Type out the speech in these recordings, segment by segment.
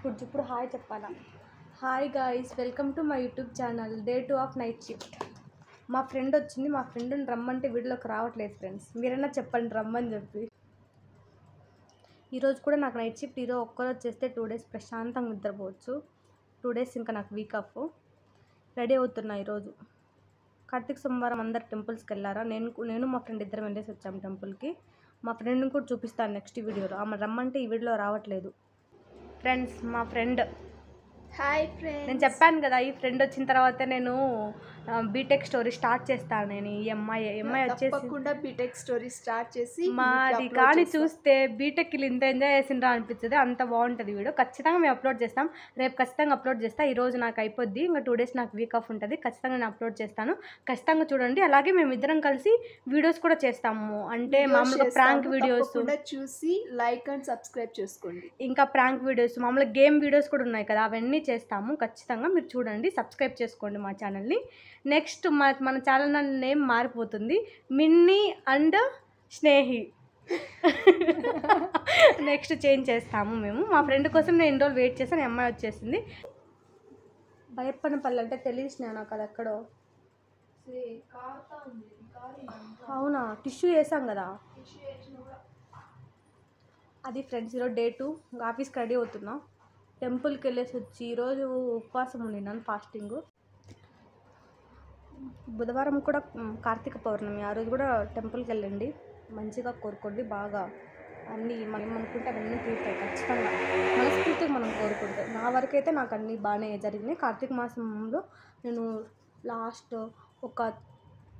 ఇప్పుడు హాయ్ చెప్పాలా. Hi guys, welcome to my YouTube channel day 2 of night shift. మా friend వచ్చింది, మా ఫ్రెండ్ని రమ్మంటే వీడియోలోకి రావట్లేదు ఫ్రెండ్స్. మీరైనా చెప్పండి రమ్మని చెప్పి. ఈరోజు కూడా నాకు నైట్ షిఫ్ట్. ఈరోజు ఒక్కరోజు చేస్తే 2 డేస్ ప్రశాంతంగా నిద్రపోవచ్చు. 2 డేస్ ఇంకా నాకు వీక్ ఆఫ్. రెడీ అవుతున్నా. ఈరోజు కార్తీక సోమవారం అందరు టెంపుల్స్కి వెళ్ళారా? నేను మా ఫ్రెండ్ ఇద్దరం వెళ్ళేసి వచ్చాము టెంపుల్కి. మా ఫ్రెండ్ని కూడా చూపిస్తాను నెక్స్ట్ వీడియోలో. ఆమె రమ్మంటే ఈ వీడియోలో రావట్లేదు. ఫ్రెండ్స్, మా ఫ్రెండ్. Hi friends. నేను చెప్పాను కదా, ఈ ఫ్రెండ్ వచ్చిన తర్వాత నేను బీటెక్ స్టోరీ స్టార్ట్ చేస్తాను. నేను ఈ అమ్మాయి వచ్చేసి తప్పకుండా బీటెక్ స్టోరీ స్టార్ట్ చేసి మాది కానీ చూస్తే బీటెక్ ఇంత ఎంజాయ్ చేసిండ్రా అనిపిస్తుంది. అంత బాగుంటుంది వీడియో. ఖచ్చితంగా మేము అప్లోడ్ చేస్తాం. రేపు ఖచ్చితంగా అప్లోడ్ చేస్తాను. ఈరోజు నాకు అయిపోద్ది, ఇంకా 2 డేస్ నాకు వీక్ ఆఫ్ ఉంటుంది. ఖచ్చితంగా నేను అప్లోడ్ చేస్తాను. ఖచ్చితంగా చూడండి. అలాగే మేము ఇద్దరం కలిసి వీడియోస్ కూడా చేస్తాము. అంటే మామూలుగా ప్రాంక్ వీడియోస్ చూసి లైక్ అండ్ సబ్స్క్రైబ్ చేసుకోండి. ఇంకా ప్రాంక్ వీడియోస్, మామూలుగా గేమ్ వీడియోస్ కూడా ఉన్నాయి కదా, అవన్నీ చేస్తాము. ఖచ్చితంగా మీరు చూడండి, సబ్స్క్రైబ్ చేసుకోండి మా ఛానల్ని. నెక్స్ట్ మన ఛానల్ నేమ్ మారిపోతుంది, మిన్నీ అండ్ స్నేహి. నెక్స్ట్ చేంజ్ చేస్తాము మేము. మా ఫ్రెండ్ కోసం నేను ఇన్ని రోజులు వెయిట్ చేస్తాను. అమ్మాయి వచ్చేసింది. బయప్పనపల్లి అంటే తెలియదు స్నేహ నాకు, అది ఎక్కడో. అవునా, టిష్యూ వేసాం కదా అది. ఫ్రెండ్స్, ఈరోజు డే 2 ఆఫీస్కి రెడీ అవుతున్నా. టెంపుల్కి వెళ్ళేసి వచ్చి ఈరోజు ఉపవాసం ఉండినాను, ఫాస్టింగ్. బుధవారం కూడా కార్తీక పౌర్ణమి, ఆ రోజు కూడా టెంపుల్కి వెళ్ళండి. మంచిగా కోరుకోండి. బాగా అన్నీ మనం అనుకుంటే అవన్నీ తీరుతాయి ఖచ్చితంగా, మనస్ఫూర్తిగా మనం కోరుకుంటే. నా వరకైతే నాకు అన్నీ బాగానే జరిగినాయి. కార్తీక మాసంలో నేను లాస్ట్ ఒక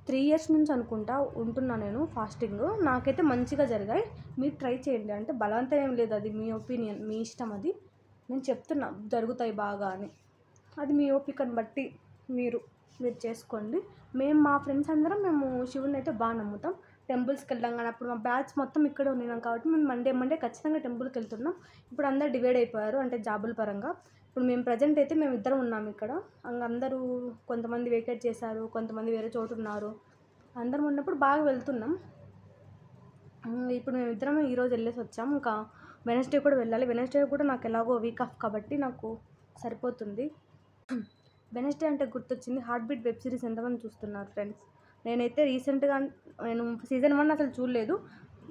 3 ఇయర్స్ నుంచి అనుకుంటా ఉంటున్నా నేను ఫాస్టింగ్. నాకైతే మంచిగా జరిగాయి. మీరు ట్రై చేయండి. అంటే బలవంతం ఏం లేదు, అది మీ ఒపీనియన్, మీ ఇష్టం. అది నేను చెప్తున్నా జరుగుతాయి బాగా అని. అది మీ ఓపికను బట్టి మీరు చేసుకోండి. మా ఫ్రెండ్స్ అందరం మేము శివుని అయితే బాగా నమ్ముతాం. టెంపుల్స్కి వెళ్ళాం కానీ అప్పుడు మా బ్యాచ్ మొత్తం ఇక్కడే ఉన్నాం కాబట్టి మేము మండే ఖచ్చితంగా టెంపుల్కి వెళ్తున్నాం. ఇప్పుడు అందరు డివైడ్ అయిపోయారు, అంటే జాబుల పరంగా. ఇప్పుడు మేము ప్రజెంట్ అయితే మేము ఇద్దరం ఉన్నాం ఇక్కడ. అందరూ కొంతమంది వేకేట్ చేశారు, కొంతమంది వేరే చోటు ఉన్నారు. అందరం ఉన్నప్పుడు బాగా వెళ్తున్నాం. ఇప్పుడు మేము ఇద్దరం ఈరోజు వెళ్ళేసి వచ్చాం. ఇంకా వెనస్డే కూడా వెళ్ళాలి. వెనస్డే కూడా నాకు ఎలాగో వీక్ ఆఫ్ కాబట్టి నాకు సరిపోతుంది. వెనస్డే అంటే గుర్తొచ్చింది, హార్ట్ బీట్ వెబ్ సిరీస్ ఎంతమంది చూస్తున్నారు ఫ్రెండ్స్? నేనైతే రీసెంట్గా నేను సీజన్ 1 అసలు చూడలేదు.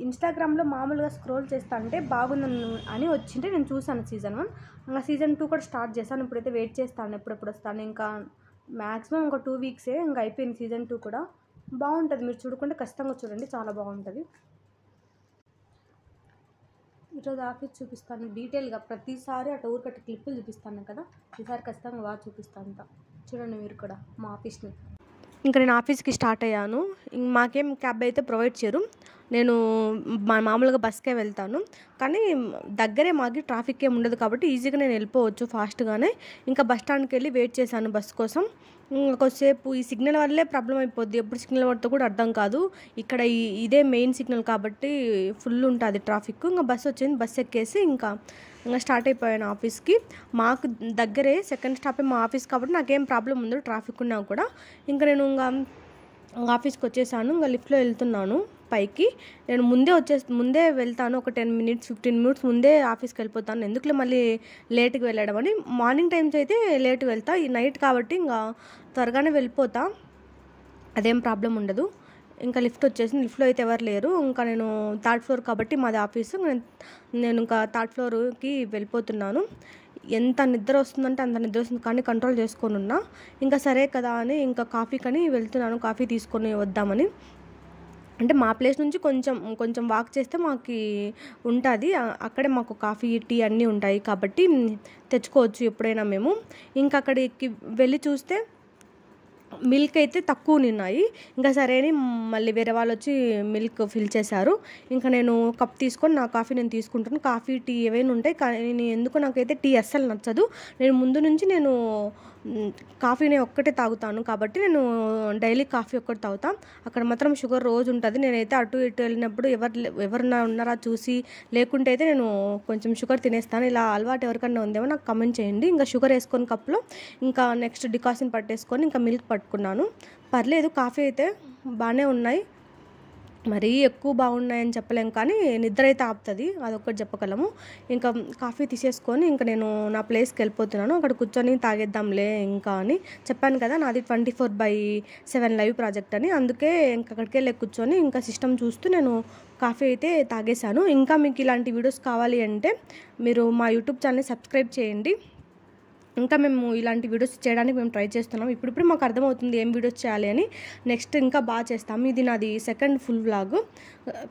ఇన్స్టాగ్రామ్లో మామూలుగా స్క్రోల్ చేస్తా అంటే బాగుందని అని వచ్చింటే నేను చూసాను సీజన్ 1. ఇంకా సీజన్ 2 కూడా స్టార్ట్ చేశాను. ఇప్పుడైతే వెయిట్ చేస్తాను ఎప్పుడెప్పుడు వస్తాను. ఇంకా మ్యాక్సిమం ఇంకా 2 వీక్సే ఇంకా అయిపోయింది సీజన్ 2 కూడా. బాగుంటుంది, మీరు చూడకుంటే ఖచ్చితంగా చూడండి, చాలా బాగుంటుంది. ఈరోజు ఆఫీస్ చూపిస్తాను డీటెయిల్గా. ప్రతిసారి అటు ఊరికట్టు క్లిప్పులు చూపిస్తాను కదా, ఈసారి ఖచ్చితంగా బాగా చూపిస్తాను అంతా. చూడండి మీరు కూడా మా ఆఫీస్ని. ఇంకా నేను ఆఫీస్కి స్టార్ట్ అయ్యాను. మాకేం క్యాబ్ అయితే ప్రొవైడ్ చేయరు. నేను మామూలుగా బస్కే వెళ్తాను. కానీ దగ్గరే మాకి ట్రాఫిక్ ఏమి ఉండదు కాబట్టి ఈజీగా నేను వెళ్ళిపోవచ్చు ఫాస్ట్గానే. ఇంకా బస్ స్టాండ్కి వెళ్ళి వెయిట్ చేశాను బస్ కోసం. కొద్దిసేపు ఈ సిగ్నల్ వల్లే ప్రాబ్లం అయిపోద్ది. ఎప్పుడు సిగ్నల్ పడితే కూడా అర్థం కాదు. ఇక్కడ ఇదే మెయిన్ సిగ్నల్ కాబట్టి ఫుల్ ఉంటుంది ట్రాఫిక్. ఇంకా బస్సు వచ్చింది, బస్సు ఎక్కేసి ఇంకా స్టార్ట్ అయిపోయాను ఆఫీస్కి. మాకు దగ్గరే, సెకండ్ స్టాపే మా ఆఫీస్ కాబట్టి నాకేం ప్రాబ్లం ఉండదు ట్రాఫిక్ ఉన్నా కూడా. ఇంకా నేను ఆఫీస్కి వచ్చేసాను. ఇంకా లిఫ్ట్లో వెళ్తున్నాను పైకి. నేను ముందే వెళ్తాను, ఒక 10 మినిట్స్ 15 మినిట్స్ ముందే ఆఫీస్కి వెళ్ళిపోతాను. ఎందుకులే మళ్ళీ లేట్గా వెళ్ళడం అని. మార్నింగ్ టైమ్స్ అయితే లేట్గా వెళ్తా, ఈ నైట్ కాబట్టి ఇంకా త్వరగానే వెళ్ళిపోతా, అదేం ప్రాబ్లం ఉండదు. ఇంకా లిఫ్ట్ వచ్చేసింది. లిఫ్ట్లో అయితే ఎవరు లేరు. ఇంకా నేను 3rd ఫ్లోర్ కాబట్టి మాది ఆఫీసు. నేను ఇంకా 3rd ఫ్లోర్కి వెళ్ళిపోతున్నాను. ఎంత నిద్ర వస్తుందంటే అంత నిద్ర వస్తుంది, కానీ కంట్రోల్ చేసుకొని ఉన్నా. ఇంకా సరే కదా అని ఇంకా కాఫీకని వెళ్తున్నాను, కాఫీ తీసుకొని వద్దామని. అంటే మా ప్లేస్ నుంచి కొంచెం వాక్ చేస్తే మాకు ఉంటుంది. అక్కడే మాకు కాఫీ, టీ అన్నీ ఉంటాయి కాబట్టి తెచ్చుకోవచ్చు ఎప్పుడైనా మేము. ఇంకా అక్కడికి వెళ్ళి చూస్తే మిల్క్ అయితే తక్కువ ఉన్నాయి. ఇంకా సరే అని మళ్ళీ వేరే వాళ్ళు వచ్చి మిల్క్ ఫిల్ చేశారు. ఇంకా నేను కప్ తీసుకొని నా కాఫీ నేను తీసుకుంటాను. కాఫీ, టీ ఏవైనా ఉంటాయి, కానీ ఎందుకు నాకైతే టీ అస్సలు నచ్చదు. నేను ముందు నుంచి కాఫీని ఒక్కటే తాగుతాను కాబట్టి నేను డైలీ కాఫీ ఒక్కటి తాగుతాను. అక్కడ మాత్రం షుగర్ రోజు ఉంటుంది. నేనైతే అటు ఇటు వెళ్ళినప్పుడు ఎవరన్నా ఉన్నారా చూసి, లేకుంటే అయితే నేను కొంచెం షుగర్ తినేస్తాను. ఇలా అలవాటు ఎవరికన్నా ఉందేమో నాకు కమెంట్ చేయండి. ఇంకా షుగర్ వేసుకొని కప్లో ఇంకా నెక్స్ట్ డికాషన్ పట్టేసుకొని ఇంకా మిల్క్ పట్టుకున్నాను. పర్లేదు, కాఫీ అయితే బాగానే ఉన్నాయి. మరీ ఎక్కువ బాగున్నాయని చెప్పలేం కానీ నిద్ర అయితే ఆపుతుంది, అదొక్కటి చెప్పగలము. ఇంకా కాఫీ తీసేసుకొని ఇంకా నేను నా ప్లేస్కి వెళ్ళిపోతున్నాను. అక్కడ కూర్చొని తాగేద్దాంలే ఇంకా అని చెప్పాను కదా, నాది 24/7 లైవ్ ప్రాజెక్ట్ అని. అందుకే ఇంకా అక్కడికి వెళ్ళి కూర్చొని ఇంకా సిస్టమ్ చూస్తూ నేను కాఫీ అయితే తాగేశాను. ఇంకా మీకు ఇలాంటి వీడియోస్ కావాలి అంటే మీరు మా యూట్యూబ్ ఛానల్ని సబ్స్క్రైబ్ చేయండి. ఇంకా మేము ఇలాంటి వీడియోస్ చేయడానికి మేము ట్రై చేస్తున్నాం. ఇప్పుడు మాకు అర్థమవుతుంది ఏం వీడియోస్ చేయాలి అని. నెక్స్ట్ ఇంకా బాగా చేస్తాము. ఇది నాది సెకండ్ ఫుల్ వ్లాగ్,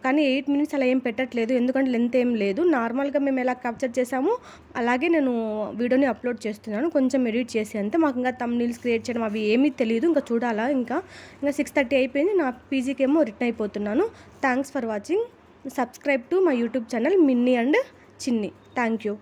కానీ 8 minutes అలా ఏం పెట్టట్లేదు, ఎందుకంటే లెంత్ ఏం లేదు. నార్మల్గా మేము ఎలా క్యాప్చర్ చేసామో అలాగే నేను వీడియోని అప్లోడ్ చేస్తున్నాను, కొంచెం ఎడిట్ చేసి అంతే. మాకు ఇంకా థంబ్నెయిల్స్ క్రియేట్ చేయడం అవి ఏమీ తెలియదు, ఇంకా చూడాలా. ఇంకా 6:30 అయిపోయింది, నా పీజీకి ఏమో రిటర్న్ అయిపోతున్నాను. Thanks for watching. Subscribe to my YouTube channel Minni and Chinni. Thank you.